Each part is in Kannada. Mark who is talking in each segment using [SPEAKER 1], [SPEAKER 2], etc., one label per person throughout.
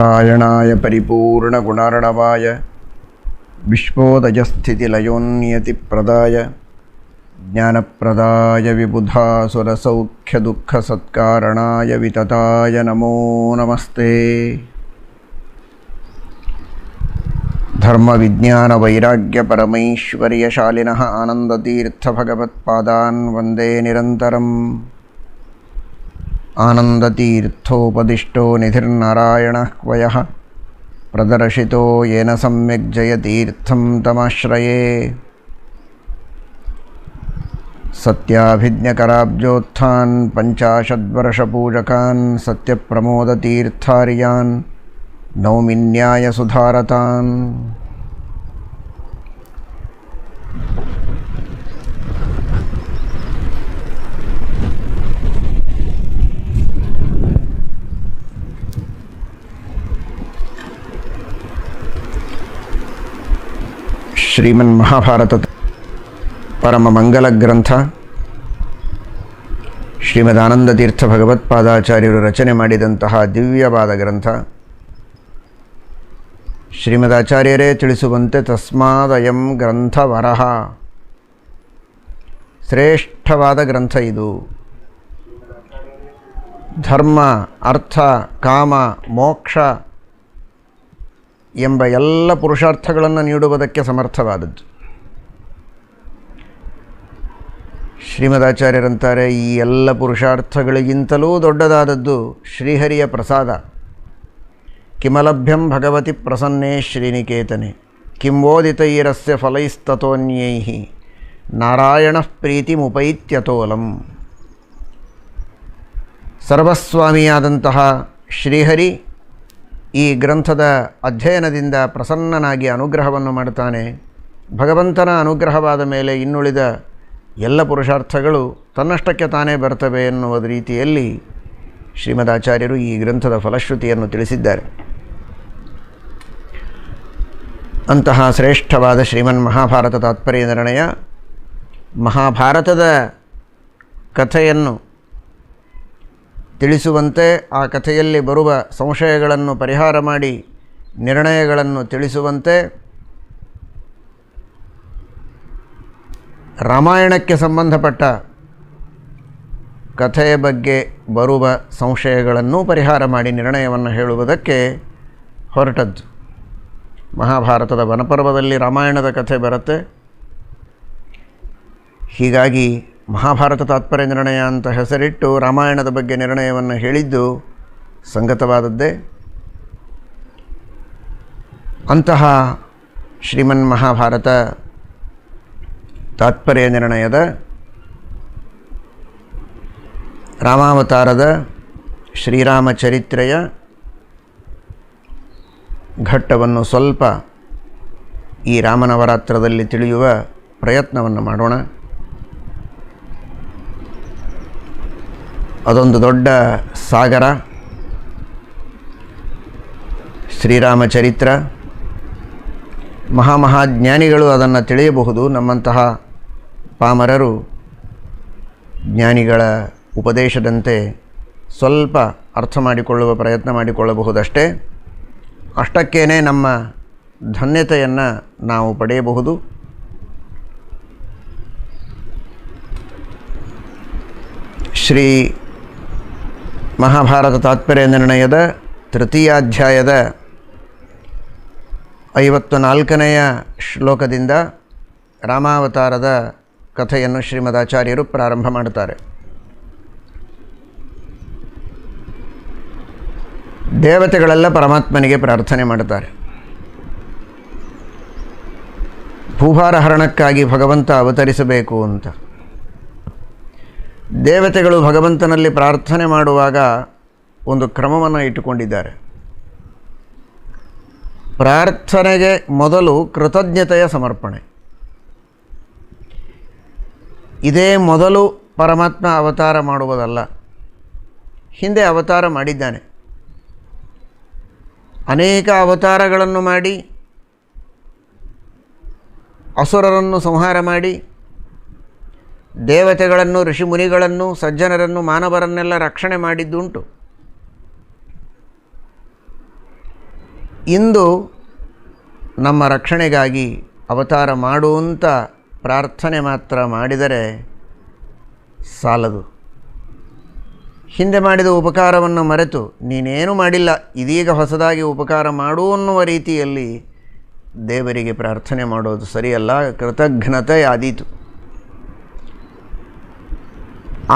[SPEAKER 1] नारायणाय परिपूर्णगुणार्णवाय विश्वोदयस्थितिलयोन्नियतिप्रदाय ज्ञानप्रदाय विबुधासुरसौख्यदुःखसत्कारणाय वितताय नमो नमस्ते। धर्मविज्ञानवैराग्यपरमैश्वर्यशालिनः आनन्दतीर्थभगवत्पादान् वन्दे निरन्तरम्। आनन्दतीर्थोपदिष्टो निधिर्नारायणः क्वयः प्रदर्शितो येन सम्यक् जयतीर्थं तमाश्रये। सत्याभिज्ञकराब्जोत्थान् पञ्चाशद्वर्षपूजकान् सत्यप्रमोदतीर्थार्यान् नौमिन्यायसुधारतान्। ಶ್ರೀಮನ್ ಮಹಾಭಾರತ ಪರಮ ಮಂಗಲ ಗ್ರಂಥ ಶ್ರೀಮದ್ ಆನಂದತೀರ್ಥ ಭಗವತ್ಪಾದಾಚಾರ್ಯರು ರಚನೆ ಮಾಡಿದಂತಹ ದಿವ್ಯವಾದ ಗ್ರಂಥ. ಶ್ರೀಮದಾಚಾರ್ಯರೇ ತಿಳಿಸುವಂತೆ ತಸ್ಮಾದಯಂ ಗ್ರಂಥವರಃ, ಶ್ರೇಷ್ಠವಾದ ಗ್ರಂಥ ಇದು. ಧರ್ಮ, ಅರ್ಥ, ಕಾಮ, ಮೋಕ್ಷ ಎಂಬ ಎಲ್ಲ ಪುರುಷಾರ್ಥಗಳನ್ನು ನೀಡುವುದಕ್ಕೆ ಸಮರ್ಥವಾದದ್ದು. ಶ್ರೀಮದಾಚಾರ್ಯರಂತಾರೆ, ಈ ಎಲ್ಲ ಪುರುಷಾರ್ಥಗಳಿಗಿಂತಲೂ ದೊಡ್ಡದಾದದ್ದು ಶ್ರೀಹರಿಯ ಪ್ರಸಾದ. ಕಿಮಲಭ್ಯಂ ಭಗವತಿ ಪ್ರಸನ್ನೇ ಶ್ರೀನಿಕೇತನೆ ಕಿಂವೋದಿತೈರಸ್ಯ ಫಲೈಸ್ತತೋನ್ಯೈಃ ನಾರಾಯಣಃ ಪ್ರೀತಿಮುಪೈತ್ಯತೋಲಂ. ಸರ್ವಸ್ವಾಮಿಯಾದಂತಹ ಶ್ರೀಹರಿ ಈ ಗ್ರಂಥದ ಅಧ್ಯಯನದಿಂದ ಪ್ರಸನ್ನನಾಗಿ ಅನುಗ್ರಹವನ್ನು ಮಾಡುತ್ತಾನೆ. ಭಗವಂತನ ಅನುಗ್ರಹವಾದ ಮೇಲೆ ಇನ್ನುಳಿದ ಎಲ್ಲ ಪುರುಷಾರ್ಥಗಳು ತನ್ನಷ್ಟಕ್ಕೆ ತಾನೇ ಬರ್ತವೆ ಎನ್ನುವ ರೀತಿಯಲ್ಲಿ ಶ್ರೀಮದಾಚಾರ್ಯರು ಈ ಗ್ರಂಥದ ಫಲಶ್ರುತಿಯನ್ನು ತಿಳಿಸಿದ್ದಾರೆ. ಅಂತಹ ಶ್ರೇಷ್ಠವಾದ ಶ್ರೀಮನ್ ಮಹಾಭಾರತ ತಾತ್ಪರ್ಯ ನಿರ್ಣಯ, ಮಹಾಭಾರತದ ಕಥೆಯನ್ನು ತಿಳಿಸುವಂತೆ, ಆ ಕಥೆಯಲ್ಲಿ ಬರುವ ಸಂಶಯಗಳನ್ನು ಪರಿಹಾರ ಮಾಡಿ ನಿರ್ಣಯಗಳನ್ನು ತಿಳಿಸುವಂತೆ, ರಾಮಾಯಣಕ್ಕೆ ಸಂಬಂಧಪಟ್ಟ ಕಥೆಯ ಬಗ್ಗೆ ಬರುವ ಸಂಶಯಗಳನ್ನು ಪರಿಹಾರ ಮಾಡಿ ನಿರ್ಣಯವನ್ನು ಹೇಳುವುದಕ್ಕೆ ಹೊರಟದ್ದು. ಮಹಾಭಾರತದ ವನಪರ್ವದಲ್ಲಿ ರಾಮಾಯಣದ ಕಥೆ ಬರುತ್ತೆ. ಹೀಗಾಗಿ ಮಹಾಭಾರತ ತಾತ್ಪರ್ಯ ನಿರ್ಣಯ ಅಂತ ಹೆಸರಿಟ್ಟು ರಾಮಾಯಣದ ಬಗ್ಗೆ ನಿರ್ಣಯವನ್ನು ಹೇಳಿದ್ದು ಸಂಗತವಾದದ್ದೇ. ಅಂತಹ ಶ್ರೀಮನ್ ಮಹಾಭಾರತ ತಾತ್ಪರ್ಯ ನಿರ್ಣಯದ ರಾಮಾವತಾರದ ಶ್ರೀರಾಮಚರಿತ್ರೆಯ ಘಟ್ಟವನ್ನು ಸ್ವಲ್ಪ ಈ ರಾಮನವರಾತ್ರದಲ್ಲಿ ತಿಳಿಯುವ ಪ್ರಯತ್ನವನ್ನು ಮಾಡೋಣ. ಅದೊಂದು ದೊಡ್ಡ ಸಾಗರ ಶ್ರೀರಾಮಚರಿತ್ರ. ಮಹಾಜ್ಞಾನಿಗಳು ಅದನ್ನು ತಿಳಿಯಬಹುದು. ನಮ್ಮಂತಹ ಪಾಮರರು ಜ್ಞಾನಿಗಳ ಉಪದೇಶದಂತೆ ಸ್ವಲ್ಪ ಅರ್ಥ ಮಾಡಿಕೊಳ್ಳುವ ಪ್ರಯತ್ನ ಮಾಡಿಕೊಳ್ಳಬಹುದಷ್ಟೇ. ಅಷ್ಟಕ್ಕೇ ನಮ್ಮ ಧನ್ಯತೆಯನ್ನು ನಾವು ಪಡೆಯಬಹುದು. ಶ್ರೀ ಮಹಾಭಾರತ ತಾತ್ಪರ್ಯ ನಿರ್ಣಯದ ತೃತೀಯಾಧ್ಯಾಯದ 54ನೆಯ ಶ್ಲೋಕದಿಂದ ರಾಮಾವತಾರದ ಕಥೆಯನ್ನು ಶ್ರೀಮದಾಚಾರ್ಯರು ಪ್ರಾರಂಭ ಮಾಡುತ್ತಾರೆ. ದೇವತೆಗಳೆಲ್ಲ ಪರಮಾತ್ಮನಿಗೆ ಪ್ರಾರ್ಥನೆ ಮಾಡುತ್ತಾರೆ. ಭೂಭಾರ ಹರಣಕ್ಕಾಗಿ ಭಗವಂತ ಅವತರಿಸಬೇಕು ಅಂತ. ದೇವತೆಗಳು ಭಗವಂತನಲ್ಲಿ ಪ್ರಾರ್ಥನೆ ಮಾಡುವಾಗ ಒಂದು ಕ್ರಮವನ್ನು ಇಟ್ಟುಕೊಂಡಿದ್ದಾರೆ. ಪ್ರಾರ್ಥನೆಗೆ ಮೊದಲು ಕೃತಜ್ಞತೆಯ ಸಮರ್ಪಣೆ. ಇದೇ ಮೊದಲು ಪರಮಾತ್ಮ ಅವತಾರ ಮಾಡುವುದಲ್ಲ, ಹಿಂದೆ ಅವತಾರ ಮಾಡಿದ್ದಾನೆ. ಅನೇಕ ಅವತಾರಗಳನ್ನು ಮಾಡಿ ಅಸುರರನ್ನು ಸಂಹಾರ ಮಾಡಿ ದೇವತೆಗಳನ್ನು, ಋಷಿಮುನಿಗಳನ್ನು, ಸಜ್ಜನರನ್ನು, ಮಾನವರನ್ನೆಲ್ಲ ರಕ್ಷಣೆ ಮಾಡಿದ್ದುಂಟು. ಇಂದು ನಮ್ಮ ರಕ್ಷಣೆಗಾಗಿ ಅವತಾರ ಮಾಡುವಂಥ ಪ್ರಾರ್ಥನೆ ಮಾತ್ರ ಮಾಡಿದರೆ ಸಾಲದು. ಹಿಂದೆ ಮಾಡಿದ ಉಪಕಾರವನ್ನು ಮರೆತು ನೀನೇನು ಮಾಡಿಲ್ಲ, ಇದೀಗ ಹೊಸದಾಗಿ ಉಪಕಾರ ಮಾಡು ಅನ್ನುವ ರೀತಿಯಲ್ಲಿ ದೇವರಿಗೆ ಪ್ರಾರ್ಥನೆ ಮಾಡೋದು ಸರಿಯಲ್ಲ, ಕೃತಜ್ಞತೆ ಆದೀತು.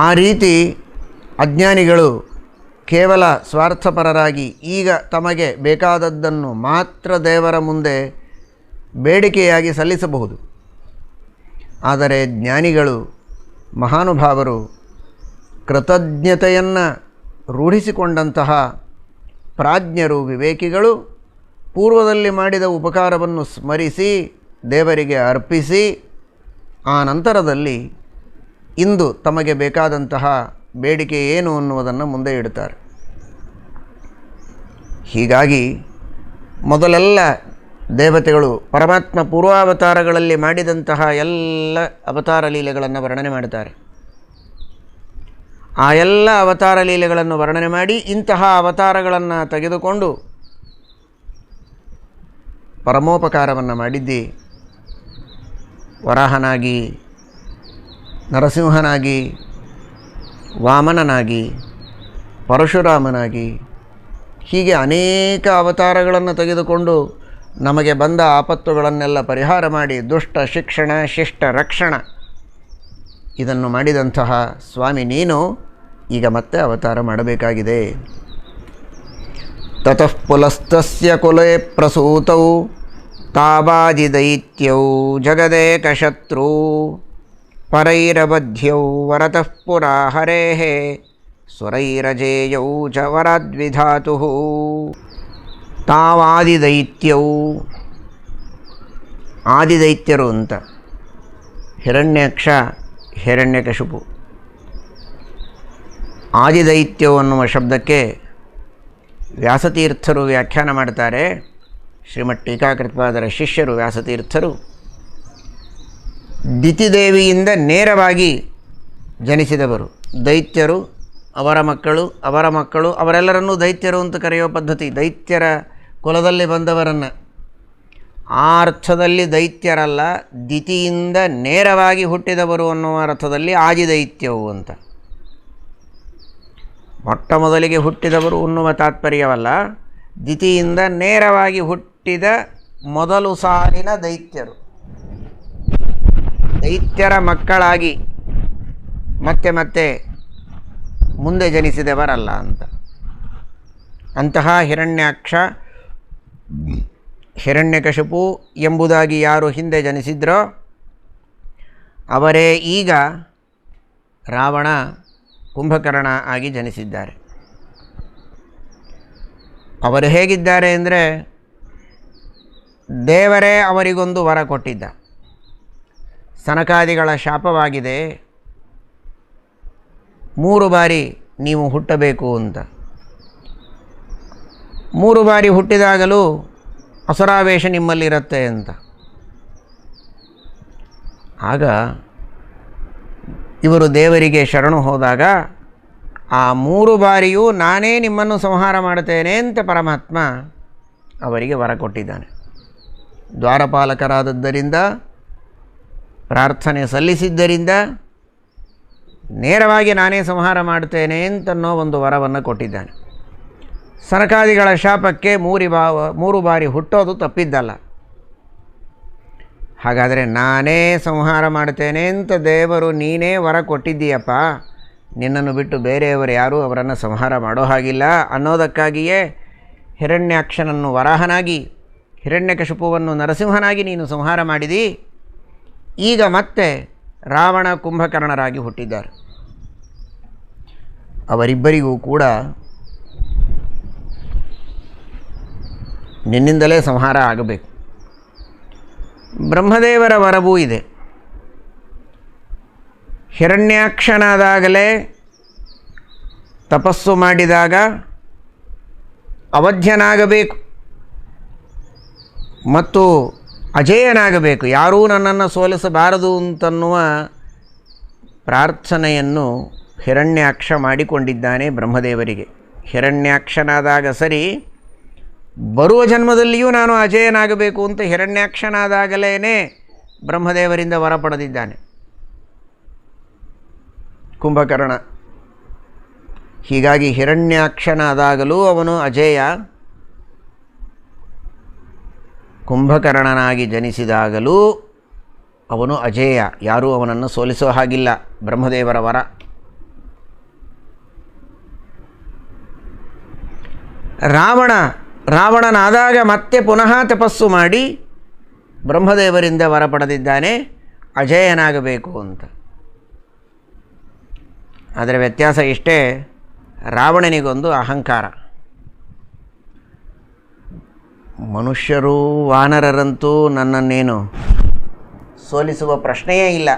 [SPEAKER 1] ಆ ರೀತಿ ಅಜ್ಞಾನಿಗಳು ಕೇವಲ ಸ್ವಾರ್ಥಪರರಾಗಿ ಈಗ ತಮಗೆ ಬೇಕಾದದ್ದನ್ನು ಮಾತ್ರ ದೇವರ ಮುಂದೆ ಬೇಡಿಕೆಯಾಗಿ ಸಲ್ಲಿಸಬಹುದು. ಆದರೆ ಜ್ಞಾನಿಗಳು, ಮಹಾನುಭಾವರು, ಕೃತಜ್ಞತೆಯನ್ನು ರೂಢಿಸಿಕೊಂಡಂತಹ ಪ್ರಾಜ್ಞರು, ವಿವೇಕಿಗಳು ಪೂರ್ವದಲ್ಲಿ ಮಾಡಿದ ಉಪಕಾರವನ್ನು ಸ್ಮರಿಸಿ ದೇವರಿಗೆ ಅರ್ಪಿಸಿ ಆ ನಂತರದಲ್ಲಿ ಇಂದು ತಮಗೆ ಬೇಕಾದಂತಹ ಬೇಡಿಕೆ ಏನು ಅನ್ನುವುದನ್ನು ಮುಂದೆ ಇಡುತ್ತಾರೆ. ಹೀಗಾಗಿ ಮೊದಲೆಲ್ಲ ದೇವತೆಗಳು ಪರಮಾತ್ಮ ಪೂರ್ವಾವತಾರಗಳಲ್ಲಿ ಮಾಡಿದಂತಹ ಎಲ್ಲ ಅವತಾರ ಲೀಲೆಗಳನ್ನು ವರ್ಣನೆ ಮಾಡುತ್ತಾರೆ. ಆ ಎಲ್ಲ ಅವತಾರ ಲೀಲೆಗಳನ್ನು ವರ್ಣನೆ ಮಾಡಿ ಇಂತಹ ಅವತಾರಗಳನ್ನು ತೆಗೆದುಕೊಂಡು ಪರಮೋಪಕಾರವನ್ನು ಮಾಡಿದ್ದಿ. ವರಾಹನಾಗಿ, ನರಸಿಂಹನಾಗಿ, ವಾಮನನಾಗಿ, ಪರಶುರಾಮನಾಗಿ, ಹೀಗೆ ಅನೇಕ ಅವತಾರಗಳನ್ನು ತೆಗೆದುಕೊಂಡು ನಮಗೆ ಬಂದ ಆಪತ್ತುಗಳನ್ನೆಲ್ಲ ಪರಿಹಾರ ಮಾಡಿ ದುಷ್ಟ ಶಿಕ್ಷಣ, ಶಿಷ್ಟ ರಕ್ಷಣ ಇದನ್ನು ಮಾಡಿದಂತಹ ಸ್ವಾಮಿ ನೀನು ಈಗ ಮತ್ತೆ ಅವತಾರ ಮಾಡಬೇಕಾಗಿದೆ. ತತಃ ಪುಲಸ್ತಸ್ಯ ಕುಲೇ ಪ್ರಸೂತೌ ತಾವಾದಿದೈತ್ಯೌ ಜಗದೇಕಶತ್ರೂ ಪರೈರಬಧ್ಯೌ ವರತಃ ಪುರಾ ಹರೇಃ ಸುರೈರಜೇಯೌ ಚ ವರಾದ್ವಿಧಾತುಃ. ತಾವಾದಿದೈತ್ಯೌ, ಆದಿದೈತ್ಯರು ಅಂತ. ಹಿರಣ್ಯಾಕ್ಷ, ಹಿರಣ್ಯಕಶಿಪು. ಆದಿದೈತ್ಯವು ಅನ್ನುವ ಶಬ್ದಕ್ಕೆ ವ್ಯಾಸತೀರ್ಥರು ವ್ಯಾಖ್ಯಾನ ಮಾಡ್ತಾರೆ. ಶ್ರೀಮಠ್ ಟೀಕಾಕೃತ್ಪಾದರ ಶಿಷ್ಯರು ವ್ಯಾಸತೀರ್ಥರು ದಿತಿದೇವಿಯಿಂದ ನೇರವಾಗಿ ಜನಿಸಿದವರು. ದೈತ್ಯರು, ಅವರ ಮಕ್ಕಳು ಅವರೆಲ್ಲರನ್ನೂ ದೈತ್ಯರು ಅಂತ ಕರೆಯುವ ಪದ್ಧತಿ. ದೈತ್ಯರ ಕುಲದಲ್ಲಿ ಬಂದವರನ್ನು. ಆ ಅರ್ಥದಲ್ಲಿ ದೈತ್ಯರಲ್ಲ, ದಿತಿಯಿಂದ ನೇರವಾಗಿ ಹುಟ್ಟಿದವರು ಅನ್ನುವ ಅರ್ಥದಲ್ಲಿ ಆದಿದೈತ್ಯವು ಅಂತ. ಮೊಟ್ಟ ಮೊದಲಿಗೆ ಹುಟ್ಟಿದವರು ಅನ್ನುವ ತಾತ್ಪರ್ಯವಲ್ಲ, ದಿತಿಯಿಂದ ನೇರವಾಗಿ ಹುಟ್ಟಿದ ಮೊದಲು ಸಾಲಿನ ದೈತ್ಯರು. ದೈತ್ಯರ ಮಕ್ಕಳಾಗಿ ಮತ್ತೆ ಮತ್ತೆ ಮುಂದೆ ಜನಿಸಿದವರಲ್ಲ ಅಂತ. ಅಂತಹ ಹಿರಣ್ಯಾಕ್ಷ, ಹಿರಣ್ಯಕಶಿಪು ಎಂಬುದಾಗಿ ಯಾರು ಹಿಂದೆ ಜನಿಸಿದ್ರೋ ಅವರೇ ಈಗ ರಾವಣ, ಕುಂಭಕರ್ಣ ಆಗಿ ಜನಿಸಿದ್ದಾರೆ. ಅವರು ಹೇಗಿದ್ದಾರೆ ಅಂದರೆ, ದೇವರೇ ಅವರಿಗೊಂದು ವರ ಕೊಟ್ಟಿದ್ದ. ಸನಕಾದಿಗಳ ಶಾಪವಾಗಿದೆ, 3 ಬಾರಿ ನೀವು ಹುಟ್ಟಬೇಕು ಅಂತ. 3 ಬಾರಿ ಹುಟ್ಟಿದಾಗಲೂ ಅಸುರಾವೇಶ ನಿಮ್ಮಲ್ಲಿರುತ್ತೆ ಅಂತ. ಆಗ ಇವರು ದೇವರಿಗೆ ಶರಣು ಹೋದಾಗ ಆ 3 ಬಾರಿಯೂ ನಾನೇ ನಿಮ್ಮನ್ನು ಸಂಹಾರ ಮಾಡುತ್ತೇನೆ ಅಂತ ಪರಮಾತ್ಮ ಅವರಿಗೆ ವರ ಕೊಟ್ಟಿದ್ದಾನೆ. ದ್ವಾರಪಾಲಕರಾದದ್ದರಿಂದ, ಪ್ರಾರ್ಥನೆ ಸಲ್ಲಿಸಿದ್ದರಿಂದ ನೇರವಾಗಿ ನಾನೇ ಸಂಹಾರ ಮಾಡ್ತೇನೆ ಅಂತನ್ನೋ ಒಂದು ವರವನ್ನು ಕೊಟ್ಟಿದ್ದಾನೆ. ಸನಕಾದಿಗಳ ಶಾಪಕ್ಕೆ 3 ಬಾರಿ ಹುಟ್ಟೋದು ತಪ್ಪಿದ್ದಲ್ಲ. ಹಾಗಾದರೆ ನಾನೇ ಸಂಹಾರ ಮಾಡ್ತೇನೆ ಅಂತ ದೇವರು ನೀನೇ ವರ ಕೊಟ್ಟಿದ್ದೀಯಪ್ಪ, ನಿನ್ನನ್ನು ಬಿಟ್ಟು ಬೇರೆಯವರು ಯಾರೂ ಅವರನ್ನು ಸಂಹಾರ ಮಾಡೋ ಹಾಗಿಲ್ಲ ಅನ್ನೋದಕ್ಕಾಗಿಯೇ ಹಿರಣ್ಯಾಕ್ಷನನ್ನು ವರಾಹನಾಗಿ, ಹಿರಣ್ಯಕಶಿಪುವನ್ನು ನರಸಿಂಹನಾಗಿ ನೀನು ಸಂಹಾರ ಮಾಡಿದಿ. ಈಗ ಮತ್ತೆ ರಾವಣ, ಕುಂಭಕರ್ಣರಾಗಿ ಹುಟ್ಟಿದ್ದಾರೆ. ಅವರಿಬ್ಬರಿಗೂ ಕೂಡ ನಿನ್ನಿಂದಲೇ ಸಂಹಾರ ಆಗಬೇಕು. ಬ್ರಹ್ಮದೇವರ ವರವೂ ಇದೆ. ಹಿರಣ್ಯಾಕ್ಷನಾದಾಗಲೇ ತಪಸ್ಸು ಮಾಡಿದಾಗ ಅವಧ್ಯನಾಗಬೇಕು ಮತ್ತು ಅಜೇಯನಾಗಬೇಕು, ಯಾರೂ ನನ್ನನ್ನು ಸೋಲಿಸಬಾರದು ಅಂತನ್ನುವ ಪ್ರಾರ್ಥನೆಯನ್ನು ಹಿರಣ್ಯಾಕ್ಷ ಮಾಡಿಕೊಂಡಿದ್ದಾನೆ ಬ್ರಹ್ಮದೇವರಿಗೆ. ಹಿರಣ್ಯಾಕ್ಷನಾದಾಗ ಸರಿ, ಬರುವ ಜನ್ಮದಲ್ಲಿಯೂ ನಾನು ಅಜೇಯನಾಗಬೇಕು ಅಂತ ಹಿರಣ್ಯಾಕ್ಷನಾದಾಗಲೇ ಬ್ರಹ್ಮದೇವರಿಂದ ವರ ಪಡೆದಿದ್ದಾನೆ ಕುಂಭಕರ್ಣ. ಹೀಗಾಗಿ ಹಿರಣ್ಯಾಕ್ಷನಾದಾಗಲೂ ಅವನು ಅಜೇಯ, ಕುಂಭಕರ್ಣನಾಗಿ ಜನಿಸಿದಾಗಲೂ ಅವನು ಅಜೇಯ, ಯಾರೂ ಅವನನ್ನು ಸೋಲಿಸೋ ಹಾಗಿಲ್ಲ. ಬ್ರಹ್ಮದೇವರ ವರ. ರಾವಣನಾದಾಗ ಮತ್ತೆ ಪುನಃ ತಪಸ್ಸು ಮಾಡಿ ಬ್ರಹ್ಮದೇವರಿಂದ ವರ ಪಡೆದಿದ್ದಾನೆ ಅಜೇಯನಾಗಬೇಕು ಅಂತ. ಅದರ ವ್ಯತ್ಯಾಸ ಇಷ್ಟೇ, ರಾವಣನಿಗೊಂದು ಅಹಂಕಾರ. ಮನುಷ್ಯರು ವಾನರರಂತೂ ನನ್ನನ್ನೇನು ಸೋಲಿಸುವ ಪ್ರಶ್ನೆಯೇ ಇಲ್ಲ,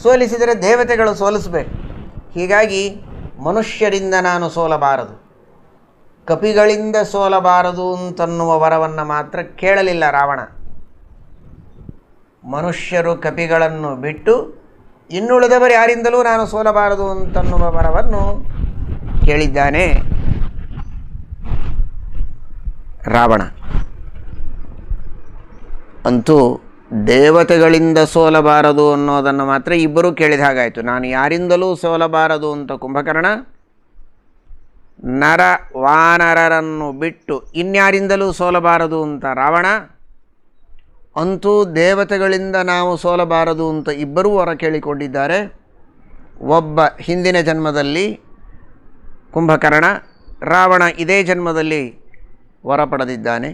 [SPEAKER 1] ಸೋಲಿಸಿದರೆ ದೇವತೆಗಳು ಸೋಲಿಸಬೇಕು. ಹೀಗಾಗಿ ಮನುಷ್ಯರಿಂದ ನಾನು ಸೋಲಬಾರದು, ಕಪಿಗಳಿಂದ ಸೋಲಬಾರದು ಅಂತನ್ನುವ ವರವನ್ನು ಮಾತ್ರ ಕೇಳಲಿಲ್ಲ ರಾವಣ. ಮನುಷ್ಯರು ಕಪಿಗಳನ್ನು ಬಿಟ್ಟು ಇನ್ನುಳಿದವರು ಯಾರಿಂದಲೂ ನಾನು ಸೋಲಬಾರದು ಅಂತನ್ನುವ ವರವನ್ನು ಕೇಳಿದ್ದಾನೆ ರಾವಣ. ಅಂತೂ ದೇವತೆಗಳಿಂದ ಸೋಲಬಾರದು ಅನ್ನೋದನ್ನು ಮಾತ್ರ ಇಬ್ಬರೂ ಕೇಳಿದ ಹಾಗಾಯಿತು. ನಾನು ಯಾರಿಂದಲೂ ಸೋಲಬಾರದು ಅಂತ ಕುಂಭಕರ್ಣ, ನರ ವಾನರರನ್ನು ಬಿಟ್ಟು ಇನ್ಯಾರಿಂದಲೂ ಸೋಲಬಾರದು ಅಂತ ರಾವಣ. ಅಂತೂ ದೇವತೆಗಳಿಂದ ನಾವು ಸೋಲಬಾರದು ಅಂತ ಇಬ್ಬರೂ ವರ ಕೇಳಿಕೊಂಡಿದ್ದಾರೆ. ಒಬ್ಬ ಹಿಂದಿನ ಜನ್ಮದಲ್ಲಿ ಕುಂಭಕರ್ಣ, ರಾವಣ ಇದೇ ಜನ್ಮದಲ್ಲಿ ವರ ಪಡೆದಿದ್ದಾನೆ.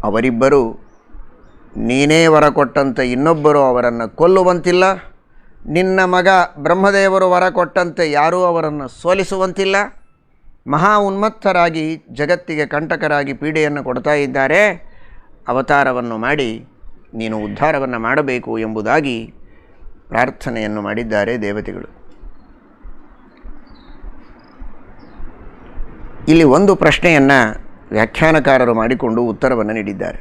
[SPEAKER 1] ಅವರಿಬ್ಬರು ನೀನೇ ವರ ಕೊಟ್ಟಂತೆ ಇನ್ನೊಬ್ಬರು ಅವರನ್ನು ಕೊಲ್ಲುವಂತಿಲ್ಲ, ನಿನ್ನ ಮಗ ಬ್ರಹ್ಮದೇವರು ವರ ಕೊಟ್ಟಂತೆ ಯಾರೂ ಅವರನ್ನು ಸೋಲಿಸುವಂತಿಲ್ಲ. ಮಹಾ ಉನ್ಮತ್ತರಾಗಿ ಜಗತ್ತಿಗೆ ಕಂಟಕರಾಗಿ ಪೀಡೆಯನ್ನು ಕೊಡ್ತಾ ಇದ್ದಾರೆ. ಅವತಾರವನ್ನು ಮಾಡಿ ನೀನು ಉದ್ಧಾರವನ್ನು ಮಾಡಬೇಕು ಎಂಬುದಾಗಿ ಪ್ರಾರ್ಥನೆಯನ್ನು ಮಾಡಿದ್ದಾರೆ ದೇವತೆಗಳು. ಇಲ್ಲಿ ಒಂದು ಪ್ರಶ್ನೆಯನ್ನು ವ್ಯಾಖ್ಯಾನಕಾರರು ಮಾಡಿಕೊಂಡು ಉತ್ತರವನ್ನು ನೀಡಿದ್ದಾರೆ.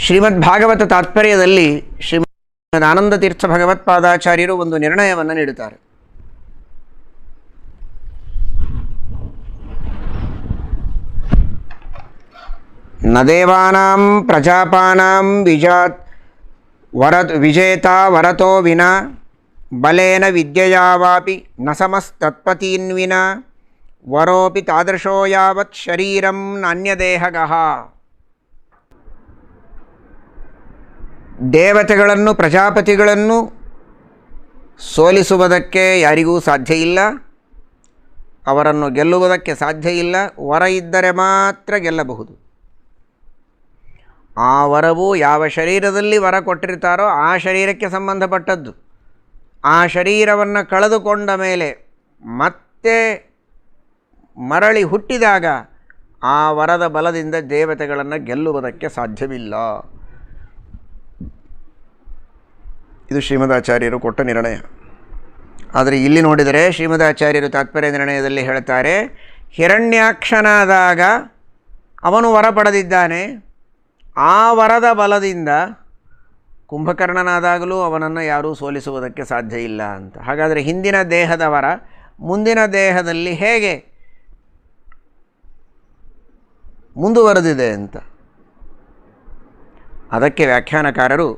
[SPEAKER 1] ಶ್ರೀಮದ್ ಭಾಗವತ ತಾತ್ಪರ್ಯದಲ್ಲಿ ಶ್ರೀಮದ್ ಆನಂದ ತೀರ್ಥ ಭಗವತ್ಪಾದಾಚಾರ್ಯರು ಒಂದು ನಿರ್ಣಯವನ್ನು ನೀಡುತ್ತಾರೆ. ನ ದೇವಾನಾಂ ಪ್ರಜಾಪಾನಾಂ ವಿಜೇತಾ ವರತೋ ವಿನಾ ಬಲೇನ ವಿದ್ಯೆಯಾವಾಪಿ ನ ಸಮಸ್ತತ್ಪತೀನ್ವಿನಾ ವರೋಪಿ ತಾದೃಶೋ ಯಾವತ್ ಶರೀರಂ ನಾನ್ಯದೇಹಗಃ. ದೇವತೆಗಳನ್ನು ಪ್ರಜಾಪತಿಗಳನ್ನು ಸೋಲಿಸುವುದಕ್ಕೆ ಯಾರಿಗೂ ಸಾಧ್ಯ ಇಲ್ಲ, ಅವರನ್ನು ಗೆಲ್ಲುವುದಕ್ಕೆ ಸಾಧ್ಯ ಇಲ್ಲ. ವರ ಇದ್ದರೆ ಮಾತ್ರ ಗೆಲ್ಲಬಹುದು. ಆ ವರವು ಯಾವ ಶರೀರದಲ್ಲಿ ವರ ಕೊಟ್ಟಿರ್ತಾರೋ ಆ ಶರೀರಕ್ಕೆ ಸಂಬಂಧಪಟ್ಟದ್ದು. ಆ ಶರೀರವನ್ನು ಕಳೆದುಕೊಂಡ ಮೇಲೆ ಮತ್ತೆ ಮರಳಿ ಹುಟ್ಟಿದಾಗ ಆ ವರದ ಬಲದಿಂದ ದೇವತೆಗಳನ್ನು ಗೆಲ್ಲುವುದಕ್ಕೆ ಸಾಧ್ಯವಿಲ್ಲ. ಇದು ಶ್ರೀಮದಾಚಾರ್ಯರು ಕೊಟ್ಟ ನಿರ್ಣಯ. ಆದರೆ ಇಲ್ಲಿ ನೋಡಿದರೆ ಶ್ರೀಮದಾಚಾರ್ಯರು ತಾತ್ಪರ್ಯ ನಿರ್ಣಯದಲ್ಲಿ ಹೇಳ್ತಾರೆ, ಹಿರಣ್ಯಾಕ್ಷನಾದಾಗ ಅವನು ವರ ಪಡೆದಿದ್ದಾನೆ, ಆ ವರದ ಬಲದಿಂದ ಕುಂಭಕರ್ಣನಾದಾಗಲೂ ಅವನನ್ನು ಯಾರೂ ಸೋಲಿಸುವುದಕ್ಕೆ ಸಾಧ್ಯ ಇಲ್ಲ ಅಂತ. ಹಾಗಾದರೆ ಹಿಂದಿನ ದೇಹದ ವರ ಮುಂದಿನ ದೇಹದಲ್ಲಿ ಹೇಗೆ ಮುಂದುವರೆದಿದೆ ಅಂತ. ಅದಕ್ಕೆ ವ್ಯಾಖ್ಯಾನಕಾರರು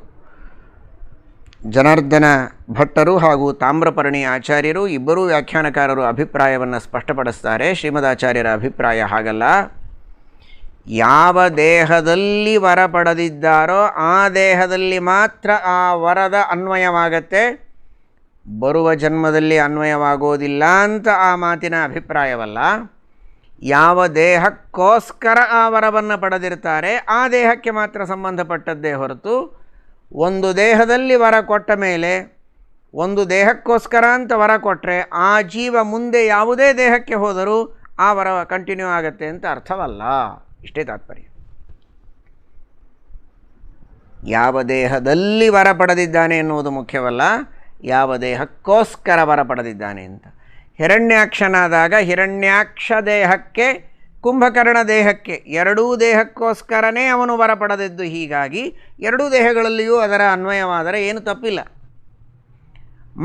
[SPEAKER 1] ಜನಾರ್ದನ ಭಟ್ಟರು ಹಾಗೂ ತಾಮ್ರಪರ್ಣಿ ಆಚಾರ್ಯರು ಇಬ್ಬರೂ ವ್ಯಾಖ್ಯಾನಕಾರರು ಅಭಿಪ್ರಾಯವನ್ನು ಸ್ಪಷ್ಟಪಡಿಸ್ತಾರೆ. ಶ್ರೀಮದಾಚಾರ್ಯರ ಅಭಿಪ್ರಾಯ ಹಾಗಲ್ಲ. ಯಾವ ದೇಹದಲ್ಲಿ ವರ ಪಡೆದಿದ್ದಾರೋ ಆ ದೇಹದಲ್ಲಿ ಮಾತ್ರ ಆ ವರದ ಅನ್ವಯವಾಗತ್ತೆ, ಬರುವ ಜನ್ಮದಲ್ಲಿ ಅನ್ವಯವಾಗೋದಿಲ್ಲ ಅಂತ ಆ ಮಾತಿನ ಅಭಿಪ್ರಾಯವಲ್ಲ. ಯಾವ ದೇಹಕ್ಕೋಸ್ಕರ ಆ ವರವನ್ನು ಪಡೆದಿರ್ತಾರೆ ಆ ದೇಹಕ್ಕೆ ಮಾತ್ರ ಸಂಬಂಧಪಟ್ಟದ್ದೇ ಹೊರತು, ಒಂದು ದೇಹದಲ್ಲಿ ವರ ಕೊಟ್ಟ ಮೇಲೆ ಒಂದು ದೇಹಕ್ಕೋಸ್ಕರ ಅಂತ ವರ ಕೊಟ್ಟರೆ ಆ ಜೀವ ಮುಂದೆ ಯಾವುದೇ ದೇಹಕ್ಕೆ ಹೋದರೂ ಆ ವರ ಕಂಟಿನ್ಯೂ ಆಗುತ್ತೆ ಅಂತ ಅರ್ಥವಲ್ಲ. ಇಷ್ಟೇ ತಾತ್ಪರ್ಯ. ಯಾವ ದೇಹದಲ್ಲಿ ವರ ಪಡೆದಿದ್ದಾನೆ ಎನ್ನುವುದು ಮುಖ್ಯವಲ್ಲ, ಯಾವ ದೇಹಕ್ಕೋಸ್ಕರ ವರ ಪಡೆದಿದ್ದಾನೆ ಅಂತ. ಹಿರಣ್ಯಾಕ್ಷನಾದಾಗ ಹಿರಣ್ಯಾಕ್ಷ ದೇಹಕ್ಕೆ ಕುಂಭಕರ್ಣ ದೇಹಕ್ಕೆ ಎರಡೂ ದೇಹಕ್ಕೋಸ್ಕರನೇ ಅವನು ವರ ಪಡೆದಿದ್ದು. ಹೀಗಾಗಿ ಎರಡೂ ದೇಹಗಳಲ್ಲಿಯೂ ಅದರ ಅನ್ವಯವಾದರೆ ಏನು ತಪ್ಪಿಲ್ಲ,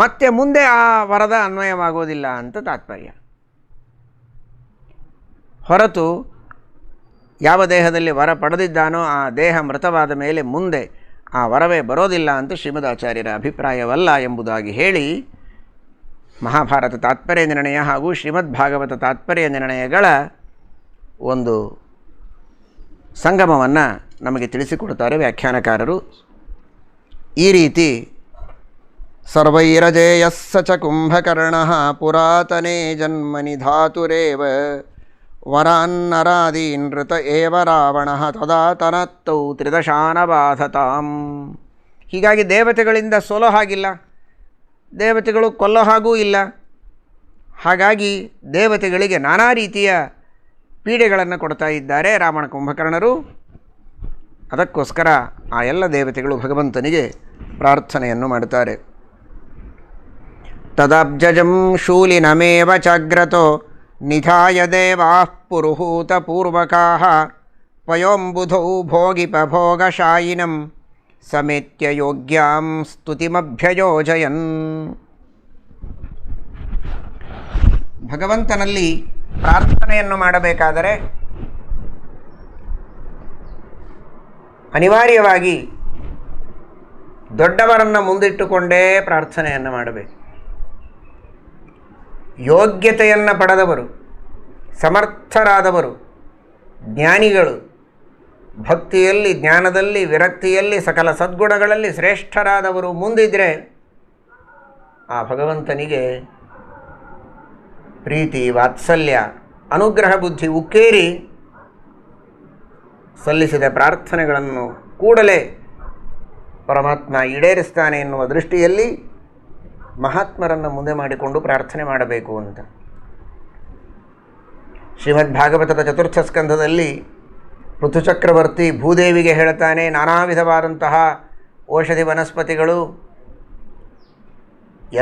[SPEAKER 1] ಮತ್ತೆ ಮುಂದೆ ಆ ವರದ ಅನ್ವಯವಾಗೋದಿಲ್ಲ ಅಂತ ತಾತ್ಪರ್ಯ. ಹೊರತು ಯಾವ ದೇಹದಲ್ಲಿ ವರ ಪಡೆದಿದ್ದಾನೋ ಆ ದೇಹ ಮೃತವಾದ ಮೇಲೆ ಮುಂದೆ ಆ ವರವೇ ಬರೋದಿಲ್ಲ ಅಂತ ಶ್ರೀಮದಾಚಾರ್ಯರ ಅಭಿಪ್ರಾಯವಲ್ಲ ಎಂಬುದಾಗಿ ಹೇಳಿ ಮಹಾಭಾರತ ತಾತ್ಪರ್ಯ ನಿರ್ಣಯ ಹಾಗೂ ಶ್ರೀಮದ್ ಭಾಗವತ ತಾತ್ಪರ್ಯ ನಿರ್ಣಯಗಳ ಒಂದು ಸಂಗಮವನ್ನು ನಮಗೆ ತಿಳಿಸಿಕೊಡ್ತಾರೆ ವ್ಯಾಖ್ಯಾನಕಾರರು. ಈ ರೀತಿ ಸರ್ವೈರಜೇಯಸ್ಸ ಚ ಕುಂಭಕರ್ಣಃ ಪುರಾತನೇ ಜನ್ಮನಿ ಧಾತುರೇವ ವರಾನ್ನರಾದೀನ್ ನೃತ ಏವ ರಾವಣಃ ತದಾ ತನತ್ತೌ ತ್ರಿದಶಾನಬಾಧತಾಂ. ಹೀಗಾಗಿ ದೇವತೆಗಳಿಂದ ಸೋಲೋ ಹಾಗಿಲ್ಲ, ದೇವತೆಗಳು ಕೊಲ್ಲೋ ಹಾಗೂ ಇಲ್ಲ. ಹಾಗಾಗಿ ದೇವತೆಗಳಿಗೆ ನಾನಾ ರೀತಿಯ ಪೀಡೆಗಳನ್ನು ಕೊಡ್ತಾ ಇದ್ದಾರೆ ರಾವಣ ಕುಂಭಕರ್ಣರು. ಅದಕ್ಕೋಸ್ಕರ ಆ ಎಲ್ಲ ದೇವತೆಗಳು ಭಗವಂತನಿಗೆ ಪ್ರಾರ್ಥನೆಯನ್ನು ಮಾಡುತ್ತಾರೆ. ತದಬ್ಜಜಂ ಶೂಲಿನಮೇವ ಚಾಗ್ರತೋ ನಿಧಾಯ ದೇವಾಃ ಪುರುಹೂತಪೂರ್ವಕಾಃ ಪಯೋಂಬುಧೌ ಭೋಗಿಪಭೋಗಶಾಯಿನಂ ಸಮೇತ್ಯ ಯೋಗ್ಯಾಂ ಸ್ತುತಿಮಭ್ಯಯೋಜಯನ್. ಭಗವಂತನಲ್ಲಿ ಪ್ರಾರ್ಥನೆಯನ್ನು ಮಾಡಬೇಕಾದರೆ ಅನಿವಾರ್ಯವಾಗಿ ದೊಡ್ಡವರನ್ನು ಮುಂದಿಟ್ಟುಕೊಂಡೇ ಪ್ರಾರ್ಥನೆಯನ್ನು ಮಾಡಬೇಕು. ಯೋಗ್ಯತೆಯನ್ನು ಪಡೆದವರು, ಸಮರ್ಥರಾದವರು, ಜ್ಞಾನಿಗಳು, ಭಕ್ತಿಯಲ್ಲಿ, ಜ್ಞಾನದಲ್ಲಿ, ವಿರಕ್ತಿಯಲ್ಲಿ, ಸಕಲ ಸದ್ಗುಣಗಳಲ್ಲಿ ಶ್ರೇಷ್ಠರಾದವರು ಮುಂದಿದ್ದರೆ ಆ ಭಗವಂತನಿಗೆ ಪ್ರೀತಿ, ವಾತ್ಸಲ್ಯ, ಅನುಗ್ರಹ ಬುದ್ಧಿ ಉಕ್ಕೇರಿ ಸಲ್ಲಿಸಿದ ಪ್ರಾರ್ಥನೆಗಳನ್ನು ಕೂಡಲೇ ಪರಮಾತ್ಮ ಈಡೇರಿಸ್ತಾನೆ ಎನ್ನುವ ದೃಷ್ಟಿಯಲ್ಲಿ ಮಹಾತ್ಮರನ್ನು ಮುಂದೆ ಮಾಡಿಕೊಂಡು ಪ್ರಾರ್ಥನೆ ಮಾಡಬೇಕು ಅಂತ. ಶ್ರೀಮದ್ ಭಾಗವತದ ಚತುರ್ಥ ಸ್ಕಂಧದಲ್ಲಿ ಋತುಚಕ್ರವರ್ತಿ ಭೂದೇವಿಗೆ ಹೇಳುತ್ತಾನೆ, ನಾನಾ ವಿಧವಾದಂತಹ ಔಷಧಿ ವನಸ್ಪತಿಗಳು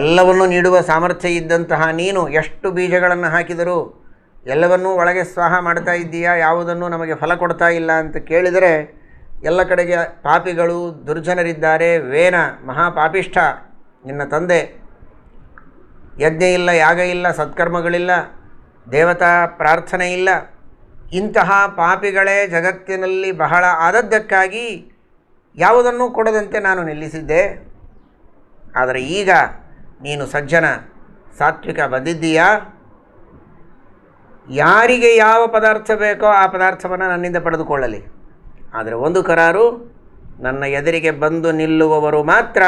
[SPEAKER 1] ಎಲ್ಲವನ್ನೂ ನೀಡುವ ಸಾಮರ್ಥ್ಯ ಇದ್ದಂತಹ ನೀನು ಎಷ್ಟು ಬೀಜಗಳನ್ನು ಹಾಕಿದರೂ ಎಲ್ಲವನ್ನೂ ಒಳಗೆ ಸ್ವಾಹ ಮಾಡ್ತಾ ಇದ್ದೀಯಾ, ಯಾವುದನ್ನು ನಮಗೆ ಫಲ ಕೊಡ್ತಾ ಇಲ್ಲ ಅಂತ ಕೇಳಿದರೆ ಎಲ್ಲ ಕಡೆಗೆ ಪಾಪಿಗಳು, ದುರ್ಜನರಿದ್ದಾರೆ. ವೇನ ಮಹಾಪಾಪಿಷ್ಠ ನಿನ್ನ ತಂದೆ, ಯಜ್ಞ ಇಲ್ಲ, ಯಾಗ ಇಲ್ಲ, ಸತ್ಕರ್ಮಗಳಿಲ್ಲ, ದೇವತಾ ಪ್ರಾರ್ಥನೆ ಇಲ್ಲ. ಇಂತಹ ಪಾಪಿಗಳೇ ಜಗತ್ತಿನಲ್ಲಿ ಬಹಳ ಆದದ್ದಕ್ಕಾಗಿ ಯಾವುದನ್ನೂ ಕೊಡದಂತೆ ನಾನು ನಿಲ್ಲಿಸಿದ್ದೆ. ಆದರೆ ಈಗ ನೀನು ಸಜ್ಜನ ಸಾತ್ವಿಕ ಬಂದಿದ್ದೀಯಾ, ಯಾರಿಗೆ ಯಾವ ಪದಾರ್ಥ ಬೇಕೋ ಆ ಪದಾರ್ಥವನ್ನು ನನ್ನಿಂದ ಪಡೆದುಕೊಳ್ಳಲಿ. ಆದರೆ ಒಂದು ಕರಾರು, ನನ್ನ ಎದುರಿಗೆ ಬಂದು ನಿಲ್ಲುವವರು ಮಾತ್ರ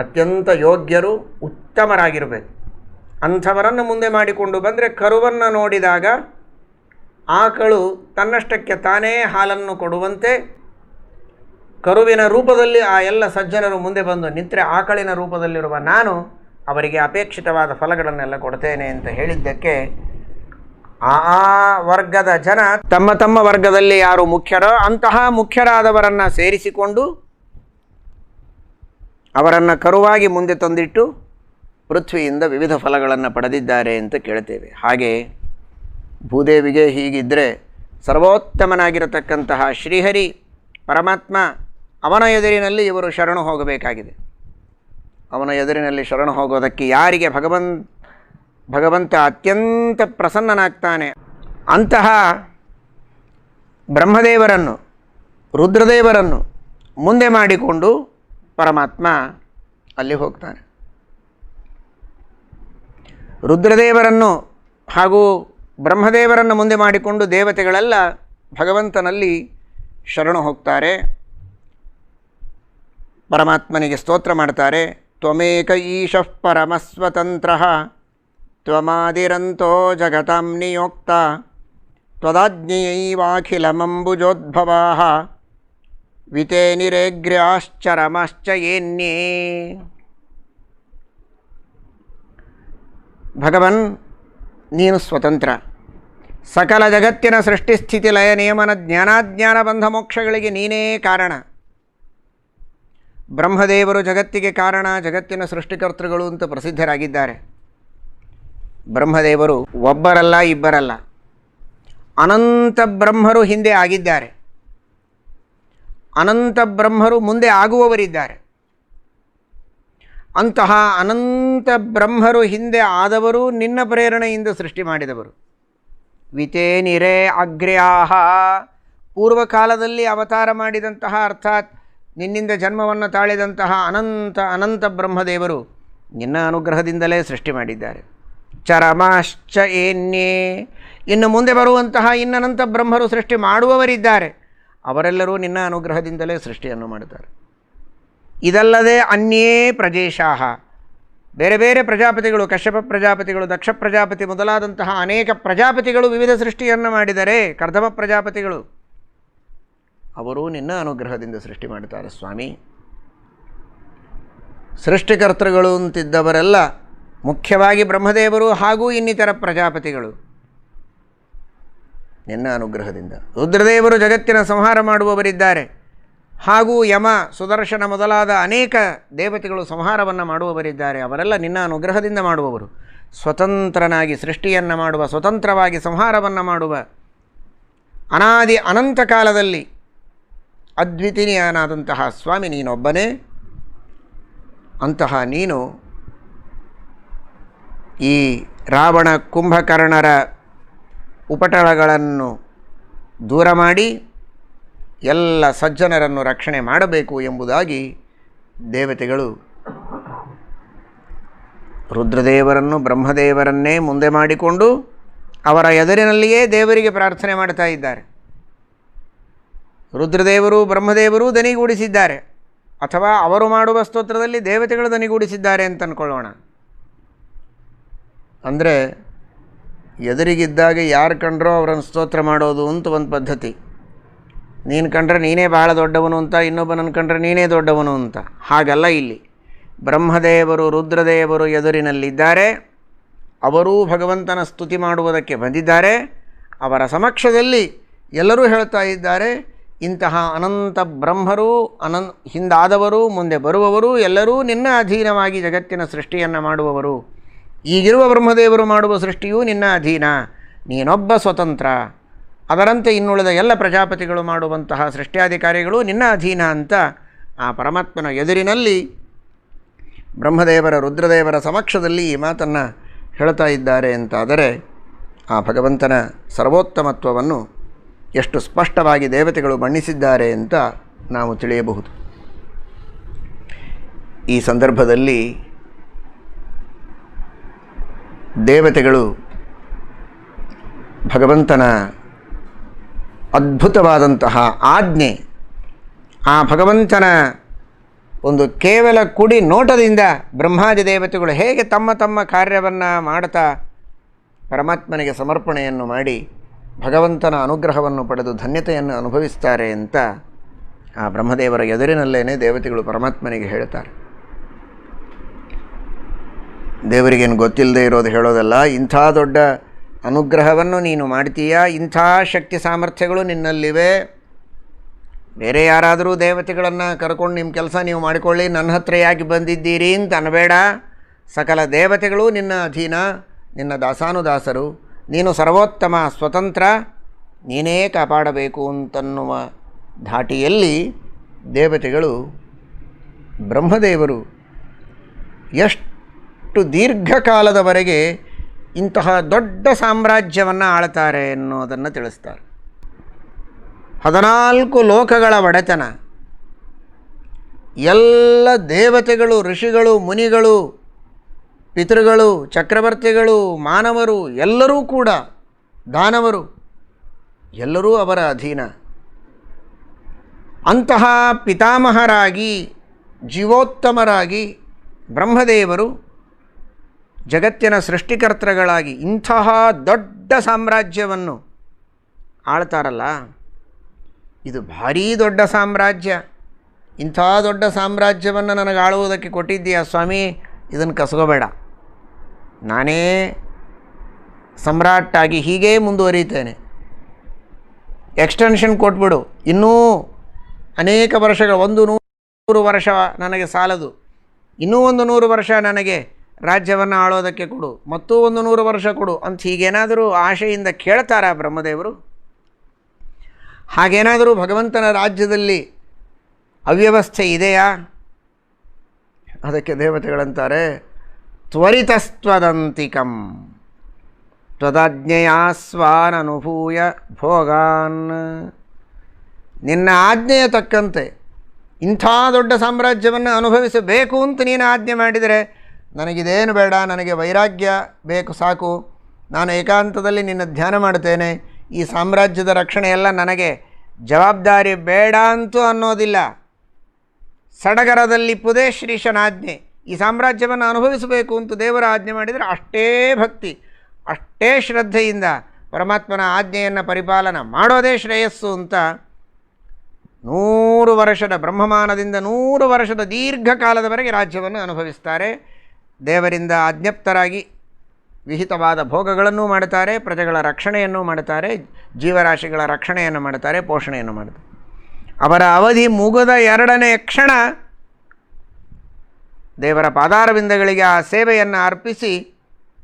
[SPEAKER 1] ಅತ್ಯಂತ ಯೋಗ್ಯರು, ಉತ್ತಮರಾಗಿರಬೇಕು. ಅಂಥವರನ್ನು ಮುಂದೆ ಮಾಡಿಕೊಂಡು ಬಂದರೆ ಕರುವನ್ನು ನೋಡಿದಾಗ ಆಕಳು ತನ್ನಷ್ಟಕ್ಕೆ ತಾನೇ ಹಾಲನ್ನು ಕೊಡುವಂತೆ ಕರುವಿನ ರೂಪದಲ್ಲಿ ಆ ಎಲ್ಲ ಸಜ್ಜನರು ಮುಂದೆ ಬಂದು ನಿಂತರೆ ಆಕಳಿನ ರೂಪದಲ್ಲಿರುವ ನಾನು ಅವರಿಗೆ ಅಪೇಕ್ಷಿತವಾದ ಫಲಗಳನ್ನೆಲ್ಲ ಕೊಡ್ತೇನೆ ಅಂತ ಹೇಳಿದ್ದಕ್ಕೆ ಆ ವರ್ಗದ ಜನ ತಮ್ಮ ತಮ್ಮ ವರ್ಗದಲ್ಲಿ ಯಾರು ಮುಖ್ಯರೋ ಅಂತಹ ಮುಖ್ಯರಾದವರನ್ನು ಸೇರಿಸಿಕೊಂಡು ಅವರನ್ನು ಕರುವಾಗಿ ಮುಂದೆ ತಂದಿಟ್ಟು ಪೃಥ್ವಿಯಿಂದ ವಿವಿಧ ಫಲಗಳನ್ನು ಪಡೆದಿದ್ದಾರೆ ಅಂತ ಕೇಳ್ತೇವೆ. ಹಾಗೆ ಭೂದೇವಿಗೆ ಹೀಗಿದ್ದರೆ ಸರ್ವೋತ್ತಮನಾಗಿರತಕ್ಕಂತಹ ಶ್ರೀಹರಿ ಪರಮಾತ್ಮ ಅವನ ಎದುರಿನಲ್ಲಿ ಇವರು ಶರಣು ಹೋಗಬೇಕಾಗಿದೆ. ಅವನ ಎದುರಿನಲ್ಲಿ ಶರಣು ಹೋಗೋದಕ್ಕೆ ಯಾರಿಗೆ ಭಗವಂತ ಅತ್ಯಂತ ಪ್ರಸನ್ನನಾಗ್ತಾನೆ ಅಂತಹ ಬ್ರಹ್ಮದೇವರನ್ನು, ರುದ್ರದೇವರನ್ನು ಮುಂದೆ ಮಾಡಿಕೊಂಡು ಪರಮಾತ್ಮ ಅಲ್ಲಿ ಹೋಗ್ತಾನೆ. ರುದ್ರದೇವರನ್ನು ಹಾಗೂ ಬ್ರಹ್ಮದೇವರನ್ನು ಮುಂದೆ ಮಾಡಿಕೊಂಡು ದೇವತೆಗಳೆಲ್ಲ ಭಗವಂತನಲ್ಲಿ ಶರಣು ಹೋಗ್ತಾರೆ, ಪರಮಾತ್ಮನಿಗೆ ಸ್ತೋತ್ರ ಮಾಡ್ತಾರೆ. ತ್ವಮೇಕ ಈಶಃ ಪರಮಸ್ವತಂತ್ರಃ ತ್ವಮಾದಿರಂತೋ ಜಗತಾಂ ನಿಯೋಕ್ತ ತ್ವದಾಜ್ಞೆಯೈವಾಖಿಲಮಂಬುಜೋದ್ಭವಾಃ ವಿತೇ ನಿರೇಗ್ರ್ಯಾಶ್ಚರಮಾಶ್ಚ ಯೇನ್ಯೇ. ಭಗವನ್, ನೀನು ಸ್ವತಂತ್ರ, ಸಕಲ ಜಗತ್ತಿನ ಸೃಷ್ಟಿಸ್ಥಿತಿ ಲಯ ನಿಯಮನ ಜ್ಞಾನಾಜ್ಞಾನ ಬಂಧ ಮೋಕ್ಷಗಳಿಗೆ ನೀನೇ ಕಾರಣ. ಬ್ರಹ್ಮದೇವರು ಜಗತ್ತಿಗೆ ಕಾರಣ, ಜಗತ್ತಿನ ಸೃಷ್ಟಿಕರ್ತೃಗಳು ಅಂತ ಪ್ರಸಿದ್ಧರಾಗಿದ್ದಾರೆ. ಬ್ರಹ್ಮದೇವರು ಒಬ್ಬರಲ್ಲ, ಇಬ್ಬರಲ್ಲ, ಅನಂತ ಬ್ರಹ್ಮರು ಹಿಂದೆ ಆಗಿದ್ದಾರೆ, ಅನಂತ ಬ್ರಹ್ಮರು ಮುಂದೆ ಆಗುವವರಿದ್ದಾರೆ. ಅಂತಹ ಅನಂತ ಬ್ರಹ್ಮರು ಹಿಂದೆ ಆದವರು ನಿನ್ನ ಪ್ರೇರಣೆಯಿಂದ ಸೃಷ್ಟಿ ಮಾಡಿದವರು. ವಿತೇನಿರೇ ಅಗ್ರ್ಯಾಹ. ಪೂರ್ವಕಾಲದಲ್ಲಿ ಅವತಾರ ಮಾಡಿದಂತಹ ಅರ್ಥಾತ್ ನಿನ್ನಿಂದ ಜನ್ಮವನ್ನು ತಾಳಿದಂತಹ ಅನಂತ ಬ್ರಹ್ಮದೇವರು ನಿನ್ನ ಅನುಗ್ರಹದಿಂದಲೇ ಸೃಷ್ಟಿ ಮಾಡಿದ್ದಾರೆ. ಚರಮಾಶ್ಚ ಏನ್ಯೇ, ಇನ್ನು ಮುಂದೆ ಬರುವಂತಹ ಇನ್ನನಂತ ಬ್ರಹ್ಮರು ಸೃಷ್ಟಿ ಮಾಡುವವರಿದ್ದಾರೆ, ಅವರೆಲ್ಲರೂ ನಿನ್ನ ಅನುಗ್ರಹದಿಂದಲೇ ಸೃಷ್ಟಿಯನ್ನು ಮಾಡುತ್ತಾರೆ. ಇದಲ್ಲದೆ ಅನ್ಯೇ ಪ್ರಜೇಶಾಹ, ಬೇರೆ ಬೇರೆ ಪ್ರಜಾಪತಿಗಳು, ಕಶ್ಯಪ ಪ್ರಜಾಪತಿಗಳು, ದಕ್ಷ ಪ್ರಜಾಪತಿ ಮೊದಲಾದಂತಹ ಅನೇಕ ಪ್ರಜಾಪತಿಗಳು ವಿವಿಧ ಸೃಷ್ಟಿಯನ್ನು ಮಾಡಿದರೆ, ಕರ್ದಮ ಪ್ರಜಾಪತಿಗಳು ಅವರು ನಿನ್ನ ಅನುಗ್ರಹದಿಂದ ಸೃಷ್ಟಿ ಮಾಡುತ್ತಾರೆ ಸ್ವಾಮಿ. ಸೃಷ್ಟಿಕರ್ತೃಗಳು ಅಂತಿದ್ದವರೆಲ್ಲ ಮುಖ್ಯವಾಗಿ ಬ್ರಹ್ಮದೇವರು ಹಾಗೂ ಇನ್ನಿತರ ಪ್ರಜಾಪತಿಗಳು ನಿನ್ನ ಅನುಗ್ರಹದಿಂದ. ರುದ್ರದೇವರು ಜಗತ್ತಿನ ಸಂಹಾರ ಮಾಡುವವರಿದ್ದಾರೆ, ಹಾಗೂ ಯಮ, ಸುದರ್ಶನ ಮೊದಲಾದ ಅನೇಕ ದೇವತೆಗಳು ಸಂಹಾರವನ್ನು ಮಾಡುವವರಿದ್ದಾರೆ. ಅವರೆಲ್ಲ ನಿನ್ನ ಅನುಗ್ರಹದಿಂದ ಮಾಡುವವರು. ಸ್ವತಂತ್ರನಾಗಿ ಸೃಷ್ಟಿಯನ್ನು ಮಾಡುವ, ಸ್ವತಂತ್ರವಾಗಿ ಸಂಹಾರವನ್ನು ಮಾಡುವ, ಅನಾದಿ ಅನಂತ ಕಾಲದಲ್ಲಿ ಅದ್ವಿತೀಯನಾದಂತಹ ಸ್ವಾಮಿ ನೀನೊಬ್ಬನೇ. ಅಂತಹ ನೀನು ಈ ರಾವಣ ಕುಂಭಕರ್ಣರ ಉಪಟಳಗಳನ್ನು ದೂರ ಮಾಡಿ ಎಲ್ಲ ಸಜ್ಜನರನ್ನು ರಕ್ಷಣೆ ಮಾಡಬೇಕು ಎಂಬುದಾಗಿ ದೇವತೆಗಳು ರುದ್ರದೇವರನ್ನು, ಬ್ರಹ್ಮದೇವರನ್ನೇ ಮುಂದೆ ಮಾಡಿಕೊಂಡು ಅವರ ಎದುರಿನಲ್ಲಿಯೇ ದೇವರಿಗೆ ಪ್ರಾರ್ಥನೆ ಮಾಡ್ತಾ ಇದ್ದಾರೆ. ರುದ್ರದೇವರು ಬ್ರಹ್ಮದೇವರು ದನಿಗೂಡಿಸಿದ್ದಾರೆ, ಅಥವಾ ಅವರು ಮಾಡುವ ಸ್ತೋತ್ರದಲ್ಲಿ ದೇವತೆಗಳು ದನಿಗೂಡಿಸಿದ್ದಾರೆ ಅಂತ ಅಂದ್ಕೊಳ್ಳೋಣ. ಅಂದರೆ ಎದುರಿಗಿದ್ದಾಗ ಯಾರು ಕಂಡ್ರೋ ಅವರನ್ನು ಸ್ತೋತ್ರ ಮಾಡೋದು ಅಂತ ಒಂದು ಪದ್ಧತಿ. ನೀನು ಕಂಡ್ರೆ ನೀನೇ ಬಹಳ ದೊಡ್ಡವನು ಅಂತ, ಇನ್ನೊಬ್ಬನನ್ನು ಕಂಡ್ರೆ ನೀನೇ ದೊಡ್ಡವನು ಅಂತ. ಹಾಗಲ್ಲ ಇಲ್ಲಿ. ಬ್ರಹ್ಮದೇವರು ರುದ್ರದೇವರು ಎದುರಿನಲ್ಲಿದ್ದಾರೆ, ಅವರೂ ಭಗವಂತನ ಸ್ತುತಿ ಮಾಡುವುದಕ್ಕೆ ಬಂದಿದ್ದಾರೆ. ಅವರ ಸಮಕ್ಷದಲ್ಲಿ ಎಲ್ಲರೂ ಹೇಳ್ತಾ ಇದ್ದಾರೆ, ಇಂತಹ ಅನಂತ ಬ್ರಹ್ಮರು, ಹಿಂದಾದವರು, ಮುಂದೆ ಬರುವವರು ಎಲ್ಲರೂ ನಿನ್ನ ಅಧೀನವಾಗಿ ಜಗತ್ತಿನ ಸೃಷ್ಟಿಯನ್ನು ಮಾಡುವವರು. ಈಗಿರುವ ಬ್ರಹ್ಮದೇವರು ಮಾಡುವ ಸೃಷ್ಟಿಯೂ ನಿನ್ನ ಅಧೀನ, ನೀನೊಬ್ಬ ಸ್ವತಂತ್ರ. ಅದರಂತೆ ಇನ್ನುಳಿದ ಎಲ್ಲ ಪ್ರಜಾಪತಿಗಳು ಮಾಡುವಂತಹ ಸೃಷ್ಟ್ಯಾಧಿಕಾರಿಗಳು ನಿನ್ನ ಅಧೀನ ಅಂತ ಆ ಪರಮಾತ್ಮನ ಎದುರಿನಲ್ಲಿ ಬ್ರಹ್ಮದೇವರ, ರುದ್ರದೇವರ ಸಮಕ್ಷದಲ್ಲಿ ಈ ಮಾತನ್ನು ಹೇಳ್ತಾ ಇದ್ದಾರೆ ಅಂತಾದರೆ ಆ ಭಗವಂತನ ಸರ್ವೋತ್ತಮತ್ವವನ್ನು ಎಷ್ಟು ಸ್ಪಷ್ಟವಾಗಿ ದೇವತೆಗಳು ಬಣ್ಣಿಸಿದ್ದಾರೆ ಅಂತ ನಾವು ತಿಳಿಯಬಹುದು. ಈ ಸಂದರ್ಭದಲ್ಲಿ ದೇವತೆಗಳು ಭಗವಂತನ ಅದ್ಭುತವಾದಂತಹ ಆಜ್ಞೆ, ಆ ಭಗವಂತನ ಒಂದು ಕೇವಲ ಕುಡಿ ನೋಟದಿಂದ ಬ್ರಹ್ಮಾದಿ ದೇವತೆಗಳು ಹೇಗೆ ತಮ್ಮ ತಮ್ಮ ಕಾರ್ಯವನ್ನು ಮಾಡ್ತಾ ಪರಮಾತ್ಮನಿಗೆ ಸಮರ್ಪಣೆಯನ್ನು ಮಾಡಿ ಭಗವಂತನ ಅನುಗ್ರಹವನ್ನು ಪಡೆದು ಧನ್ಯತೆಯನ್ನು ಅನುಭವಿಸ್ತಾರೆ ಅಂತ ಆ ಬ್ರಹ್ಮದೇವರ ಎದುರಿನಲ್ಲೇ ದೇವತೆಗಳು ಪರಮಾತ್ಮನಿಗೆ ಹೇಳ್ತಾರೆ. ದೇವರಿಗೇನು ಗೊತ್ತಿಲ್ಲದೆ ಇರೋದು ಹೇಳೋದಲ್ಲ, ಇಂಥ ದೊಡ್ಡ ಅನುಗ್ರಹವನ್ನು ನೀನು ಮಾಡ್ತೀಯಾ, ಇಂಥ ಶಕ್ತಿ ಸಾಮರ್ಥ್ಯಗಳು ನಿನ್ನಲ್ಲಿವೆ. ಬೇರೆ ಯಾರಾದರೂ ದೇವತೆಗಳನ್ನು ಕರ್ಕೊಂಡು ನಿಮ್ಮ ಕೆಲಸ ನೀವು ಮಾಡಿಕೊಳ್ಳಿ, ನನ್ನ ಹತ್ರ ಯಾಕೆ ಬಂದಿದ್ದೀರಿ ಅಂತ ಅನ್ನಬೇಡ. ಸಕಲ ದೇವತೆಗಳು ನಿನ್ನ ಅಧೀನ, ನಿನ್ನ ದಾಸಾನುದಾಸರು. ನೀನು ಸರ್ವೋತ್ತಮ, ಸ್ವತಂತ್ರ, ನೀನೇ ಕಾಪಾಡಬೇಕು ಅಂತನ್ನುವ ಧಾಟಿಯಲ್ಲಿ ದೇವತೆಗಳು, ಬ್ರಹ್ಮದೇವರು ಎಷ್ಟು ದೀರ್ಘಕಾಲದವರೆಗೆ ಇಂತಹ ದೊಡ್ಡ ಸಾಮ್ರಾಜ್ಯವನ್ನು ಆಳ್ತಾರೆ ಎನ್ನುವುದನ್ನು ತಿಳಿಸ್ತಾರೆ. 14 ಲೋಕಗಳ ಒಡೆತನ, ಎಲ್ಲ ದೇವತೆಗಳು, ಋಷಿಗಳು, ಮುನಿಗಳು, ಪಿತೃಗಳು, ಚಕ್ರವರ್ತಿಗಳು, ಮಾನವರು ಎಲ್ಲರೂ ಕೂಡ, ದಾನವರು ಎಲ್ಲರೂ ಅವರ ಅಧೀನ. ಅಂತಹ ಪಿತಾಮಹರಾಗಿ, ಜೀವೋತ್ತಮರಾಗಿ ಬ್ರಹ್ಮದೇವರು ಜಗತ್ತಿನ ಸೃಷ್ಟಿಕರ್ತೃಗಳಾಗಿ ಇಂತಹ ದೊಡ್ಡ ಸಾಮ್ರಾಜ್ಯವನ್ನು ಆಳ್ತಾರಲ್ಲ, ಇದು ಭಾರೀ ದೊಡ್ಡ ಸಾಮ್ರಾಜ್ಯ. ಇಂಥ ದೊಡ್ಡ ಸಾಮ್ರಾಜ್ಯವನ್ನು ನನಗೆ ಆಳುವುದಕ್ಕೆ ಕೊಟ್ಟಿದ್ದೀಯಾ ಸ್ವಾಮಿ, ಇದನ್ನು ಕಸ್ಕೋಬೇಡ, ನಾನೇ ಸಮ್ರಾಟಾಗಿ ಹೀಗೇ ಮುಂದುವರಿತೇನೆ. ಎಕ್ಸ್ಟೆನ್ಷನ್ ಕೊಟ್ಬಿಡು, ಇನ್ನೂ ಅನೇಕ ವರ್ಷಗಳು, 100 ವರ್ಷ ನನಗೆ ಸಾಲದು, ಇನ್ನೂ 100 ವರ್ಷ ನನಗೆ ರಾಜ್ಯವನ್ನು ಆಳೋದಕ್ಕೆ ಕೊಡು, ಮತ್ತೂ 100 ವರ್ಷ ಕೊಡು ಅಂತ ಹೀಗೇನಾದರೂ ಆಶೆಯಿಂದ ಕೇಳ್ತಾರಾ ಬ್ರಹ್ಮದೇವರು? ಹಾಗೇನಾದರೂ ಭಗವಂತನ ರಾಜ್ಯದಲ್ಲಿ ಅವ್ಯವಸ್ಥೆ ಇದೆಯಾ? ಅದಕ್ಕೆ ದೇವತೆಗಳಂತಾರೆ ತ್ವರಿತಸ್ತ್ವದಂತಿಕಂ. ತ್ವದಾಜ್ಞೆಯಾಸ್ವಾನನುಭೂಯ ಭೋಗಾನ್. ನಿನ್ನ ಆಜ್ಞೆಯ ತಕ್ಕಂತೆ ಇಂಥ ದೊಡ್ಡ ಸಾಮ್ರಾಜ್ಯವನ್ನು ಅನುಭವಿಸಬೇಕು ಅಂತ ನೀನು ಆಜ್ಞೆ ಮಾಡಿದರೆ ನನಗಿದೇನು ಬೇಡ, ನನಗೆ ವೈರಾಗ್ಯ ಬೇಕು ಸಾಕು, ನಾನು ಏಕಾಂತದಲ್ಲಿ ನಿನ್ನ ಧ್ಯಾನ ಮಾಡ್ತೇನೆ, ಈ ಸಾಮ್ರಾಜ್ಯದ ರಕ್ಷಣೆ ಎಲ್ಲ ನನಗೆ ಜವಾಬ್ದಾರಿ ಬೇಡ ಅಂತೂ ಅನ್ನೋದಿಲ್ಲ. ಸಡಗರದಲ್ಲಿ ಪುದೇ ಶ್ರೀಶನ ಆಜ್ಞೆ, ಈ ಸಾಮ್ರಾಜ್ಯವನ್ನು ಅನುಭವಿಸಬೇಕು ಅಂತ ದೇವರ ಆಜ್ಞೆ ಮಾಡಿದರೆ ಅಷ್ಟೇ ಭಕ್ತಿ, ಅಷ್ಟೇ ಶ್ರದ್ಧೆಯಿಂದ ಪರಮಾತ್ಮನ ಆಜ್ಞೆಯನ್ನು ಪರಿಪಾಲನ ಮಾಡೋದೇ ಶ್ರೇಯಸ್ಸು ಅಂತ 100 ವರ್ಷದ ಬ್ರಹ್ಮಮಾನದಿಂದ 100 ವರ್ಷದ ದೀರ್ಘಕಾಲದವರೆಗೆ ರಾಜ್ಯವನ್ನು ಅನುಭವಿಸ್ತಾರೆ. ದೇವರಿಂದ ಆಜ್ಞಪ್ತರಾಗಿ ವಿಹಿತವಾದ ಭೋಗಗಳನ್ನು ಮಾಡುತ್ತಾರೆ, ಪ್ರಜೆಗಳ ರಕ್ಷಣೆಯನ್ನು ಮಾಡುತ್ತಾರೆ, ಜೀವರಾಶಿಗಳ ರಕ್ಷಣೆಯನ್ನು ಮಾಡುತ್ತಾರೆ, ಪೋಷಣೆಯನ್ನು ಮಾಡುತ್ತಾರೆ. ಅವರ ಅವಧಿ ಮುಗಿದ 2ನೇ ಕ್ಷಣ ದೇವರ ಪಾದಾರವಿಂದಗಳಿಗೆ ಆ ಸೇವೆಯನ್ನು ಅರ್ಪಿಸಿ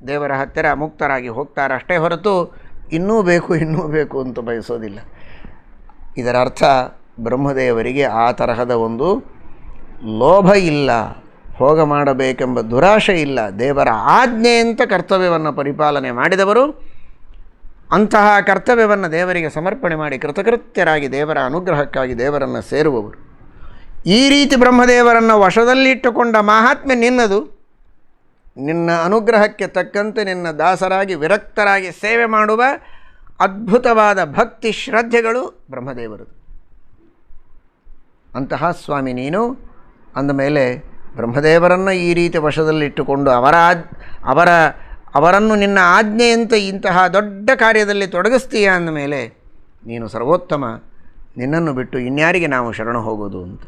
[SPEAKER 1] ದೇವರ ಹತ್ತಿರ ಮುಕ್ತರಾಗಿ ಹೋಗ್ತಾರೆ. ಅಷ್ಟೇ ಹೊರತು ಇನ್ನೂ ಬೇಕು ಅಂತ ಬಯಸೋದಿಲ್ಲ. ಇದರ ಅರ್ಥ ಬ್ರಹ್ಮದೇವರಿಗೆ ಆ ತರಹದ ಒಂದು ಲೋಭ ಇಲ್ಲ, ಭೋಗ ಮಾಡಬೇಕೆಂಬ ದುರಾಶೆ ಇಲ್ಲ. ದೇವರ ಆಜ್ಞೆಯಂತ ಕರ್ತವ್ಯವನ್ನು ಪರಿಪಾಲನೆ ಮಾಡಿದವರು ಅಂತಹ ಕರ್ತವ್ಯವನ್ನು ದೇವರಿಗೆ ಸಮರ್ಪಣೆ ಮಾಡಿ ಕೃತಕೃತ್ಯರಾಗಿ ದೇವರ ಅನುಗ್ರಹಕ್ಕಾಗಿ ದೇವರನ್ನು ಸೇರುವವರು. ಈ ರೀತಿ ಬ್ರಹ್ಮದೇವರನ್ನು ವಶದಲ್ಲಿಟ್ಟುಕೊಂಡ ಮಹಾತ್ಮೆ ನಿನ್ನದು. ನಿನ್ನ ಅನುಗ್ರಹಕ್ಕೆ ತಕ್ಕಂತೆ ನಿನ್ನ ದಾಸರಾಗಿ ವಿರಕ್ತರಾಗಿ ಸೇವೆ ಮಾಡುವ ಅದ್ಭುತವಾದ ಭಕ್ತಿ ಶ್ರದ್ಧೆಗಳು ಬ್ರಹ್ಮದೇವರದು. ಅಂತಹ ಸ್ವಾಮಿ ನೀನು ಅಂದಮೇಲೆ ಬ್ರಹ್ಮದೇವರನ್ನು ಈ ರೀತಿ ವಶದಲ್ಲಿಟ್ಟುಕೊಂಡು ಅವರನ್ನು ನಿನ್ನ ಆಜ್ಞೆಯಂತೆ ಇಂತಹ ದೊಡ್ಡ ಕಾರ್ಯದಲ್ಲಿ ತೊಡಗಿಸ್ತೀಯ ಅಂದಮೇಲೆ ನೀನು ಸರ್ವೋತ್ತಮ, ನಿನ್ನನ್ನು ಬಿಟ್ಟು ಇನ್ಯಾರಿಗೆ ನಾವು ಶರಣ ಹೋಗೋದು ಅಂತ.